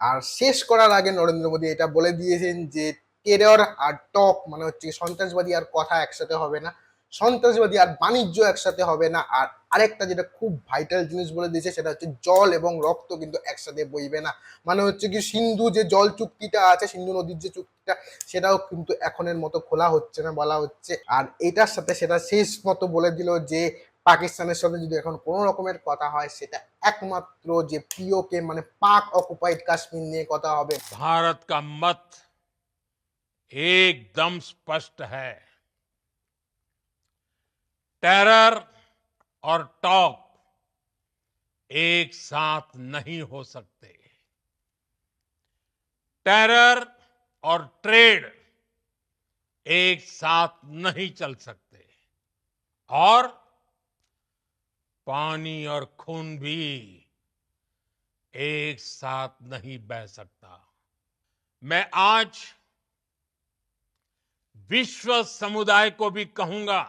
আর শেষ করার আগে নরেন্দ্র মোদী এটা বলে দিয়েছেন যে টেরর আর টক মানে হচ্ছে সন্ত্রাসবাদী আর কথা একসাথে হবে না, সন্ত্রাসবাদী আর বাণিজ্য একসাথে হবে না। আর আরেকটা যেটা খুব ভাইটাল জিনিস বলে দিয়েছে সেটা হচ্ছে জল এবং রক্ত কিন্তু একসাথে বইবে না। মানে হচ্ছে কি সিন্ধু যে জল চুক্তিটা আছে, সিন্ধু নদীর যে চুক্তিটা, সেটাও কিন্তু এখনের মতো খোলা হচ্ছে না বলা হচ্ছে। আর এটার সাথে সেটা শেষ মতো বলে দিল যে পাকিস্তানের সাথে যদি এখন কোনো রকমের কথা হয় সেটা একমাত্র যে পিওকে মানে পাক অকুপাইড কাশ্মীর নিয়ে কথা হবে। भारत का मत एकदम स्पष्ट है। टेरर और टॉक एक साथ नहीं हो सकते। टेरर और ट्रेड एक साथ नहीं चल सकते। और पानी और खून भी एक साथ नहीं बह सकता। मैं आज विश्व समुदाय को भी कहूंगा,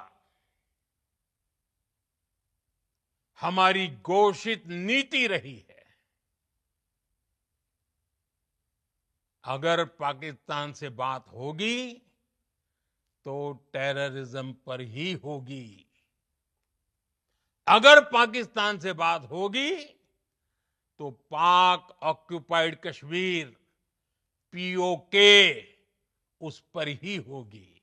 हमारी घोषित नीति रही है, अगर पाकिस्तान से बात होगी तो टेररिज्म पर ही होगी। अगर पाकिस्तान से बात होगी तो पाक ऑक्युपाइड कश्मीर पीओके उस पर ही होगी।